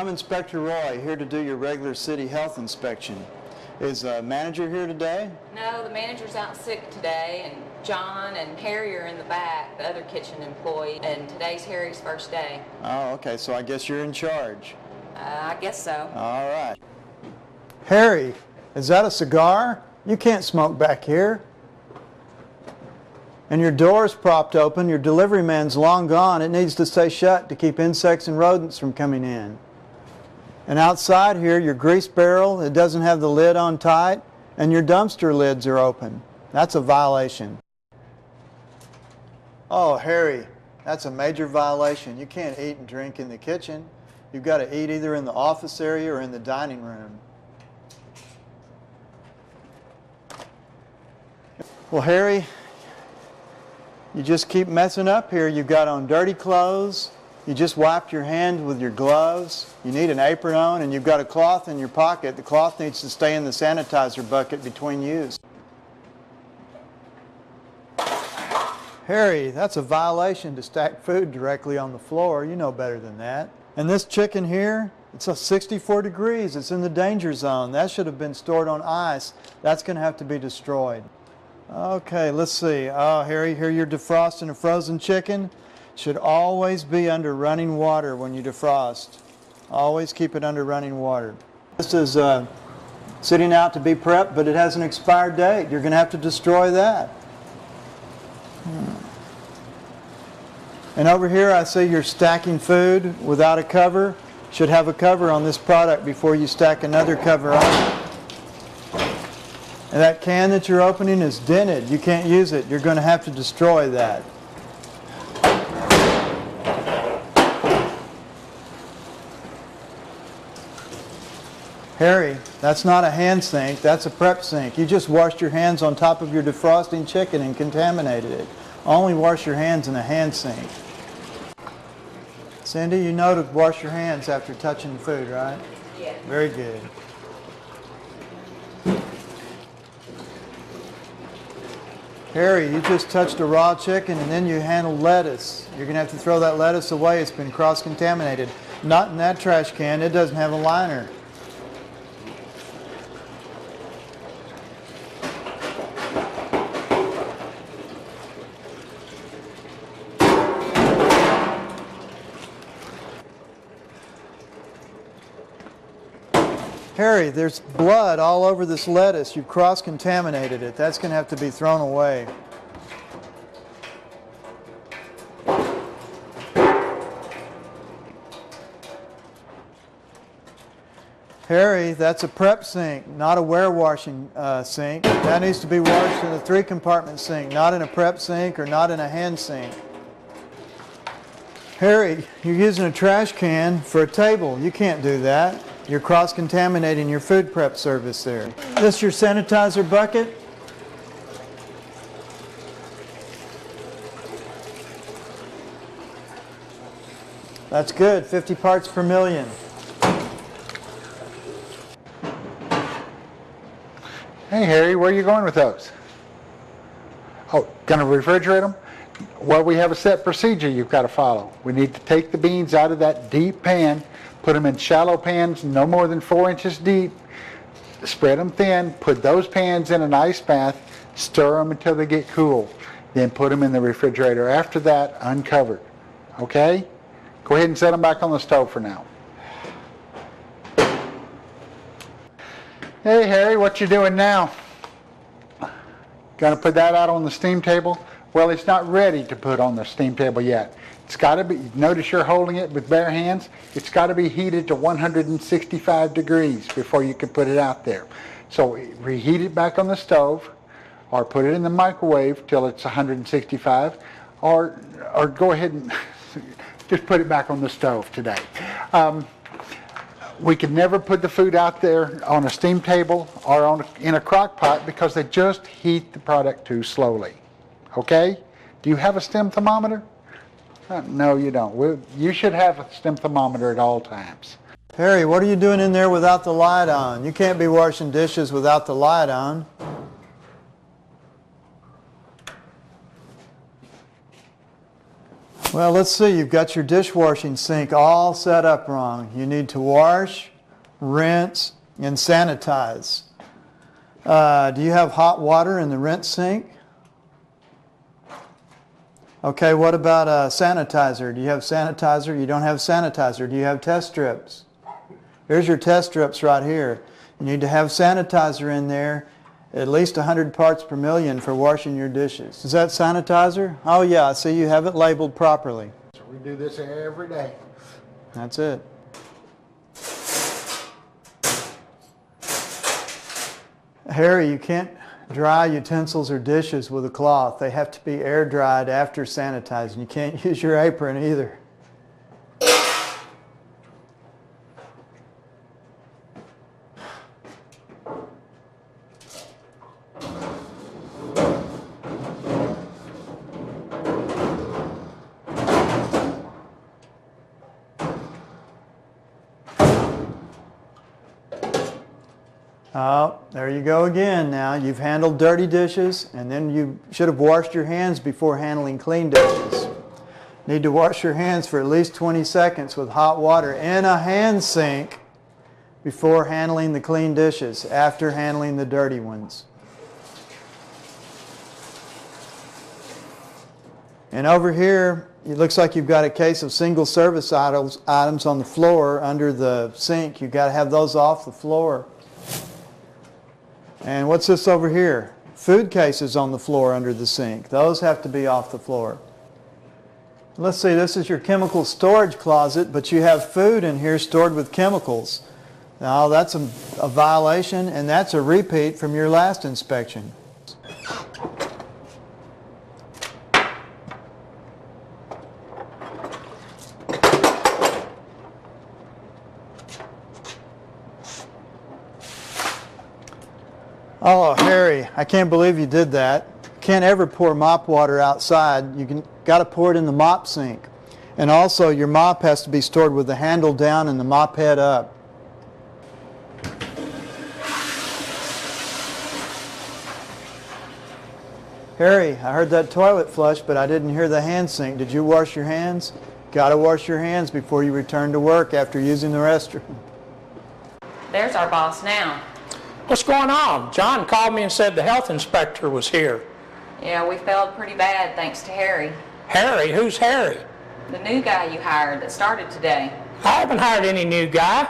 I'm Inspector Roy, here to do your regular city health inspection. Is manager here today? No, the manager's out sick today, and John and Harry are in the back, the other kitchen employee, and today's Harry's first day. Oh, okay, so I guess you're in charge. I guess so. All right. Harry, is that a cigar? You can't smoke back here. And your door's propped open, your delivery man's long gone. It needs to stay shut to keep insects and rodents from coming in. And outside here, your grease barrel, it doesn't have the lid on tight, and your dumpster lids are open. That's a violation. Oh, Harry, that's a major violation. You can't eat and drink in the kitchen. You've got to eat either in the office area or in the dining room. Well, Harry, you just keep messing up here. You've got on dirty clothes. You just wiped your hand with your gloves. You need an apron on, and you've got a cloth in your pocket. The cloth needs to stay in the sanitizer bucket between use. Harry, that's a violation to stack food directly on the floor. You know better than that. And this chicken here, it's 64 degrees. It's in the danger zone. That should have been stored on ice. That's going to have to be destroyed. Okay, let's see. Oh, Harry, here you're defrosting a frozen chicken. Should always be under running water when you defrost. Always keep it under running water. This is sitting out to be prepped, but it has an expired date. You're going to have to destroy that. And over here I see you're stacking food without a cover. Should have a cover on this product before you stack another cover on it. And that can that you're opening is dented. You can't use it. You're going to have to destroy that. Harry, that's not a hand sink, that's a prep sink. You just washed your hands on top of your defrosting chicken and contaminated it. Only wash your hands in a hand sink. Cindy, you know to wash your hands after touching food, right? Yeah. Very good. Harry, you just touched a raw chicken and then you handled lettuce. You're going to have to throw that lettuce away. It's been cross-contaminated. Not in that trash can. It doesn't have a liner. Harry, there's blood all over this lettuce. You've cross-contaminated it. That's going to have to be thrown away. Harry, that's a prep sink, not a ware-washing sink. That needs to be washed in a 3-compartment sink, not in a prep sink or not in a hand sink. Harry, you're using a trash can for a table. You can't do that. You're cross-contaminating your food prep service there. This your sanitizer bucket? That's good, 50 parts per million. Hey Harry, where are you going with those? Oh, gonna refrigerate them? Well, we have a set procedure you've got to follow. We need to take the beans out of that deep pan, put them in shallow pans no more than 4 inches deep, spread them thin, put those pans in an ice bath, stir them until they get cool, then put them in the refrigerator. After that, uncovered. Okay? Go ahead and set them back on the stove for now. Hey Harry, what you doing now? Gonna put that out on the steam table? Well, it's not ready to put on the steam table yet. It's got to be, notice you're holding it with bare hands, it's got to be heated to 165 degrees before you can put it out there. So reheat it back on the stove, or put it in the microwave till it's 165, or go ahead and just put it back on the stove today. We can never put the food out there on a steam table or in a crock pot because they just heat the product too slowly. Okay? Do you have a STEM thermometer? No, you don't. You should have a STEM thermometer at all times. Harry, what are you doing in there without the light on? You can't be washing dishes without the light on. Well, let's see. You've got your dishwashing sink all set up wrong. You need to wash, rinse, and sanitize. Do you have hot water in the rinse sink? Okay, what about sanitizer? Do you have sanitizer? You don't have sanitizer. Do you have test strips? Here's your test strips right here. You need to have sanitizer in there, at least 100 parts per million for washing your dishes. Is that sanitizer? Oh yeah, I see you have it labeled properly. So we do this every day. That's it. Harry, you can't dry utensils or dishes with a cloth. They have to be air dried after sanitizing. You can't use your apron either. Oh, there you go again now. You've handled dirty dishes, and then you should have washed your hands before handling clean dishes. Need to wash your hands for at least 20 seconds with hot water in a hand sink before handling the clean dishes, after handling the dirty ones. And over here, it looks like you've got a case of single service items on the floor under the sink. You've got to have those off the floor. And what's this over here? Food cases on the floor under the sink. Those have to be off the floor. Let's see, this is your chemical storage closet, but you have food in here stored with chemicals. Now that's a violation, and that's a repeat from your last inspection. Oh, Harry, I can't believe you did that. Can't ever pour mop water outside. You got to pour it in the mop sink. And also, your mop has to be stored with the handle down and the mop head up. Harry, I heard that toilet flush, but I didn't hear the hand sink. Did you wash your hands? Got to wash your hands before you return to work after using the restroom. There's our boss now. What's going on? John called me and said the health inspector was here. Yeah, we failed pretty bad thanks to Harry. Harry? Who's Harry? The new guy you hired that started today. I haven't hired any new guy.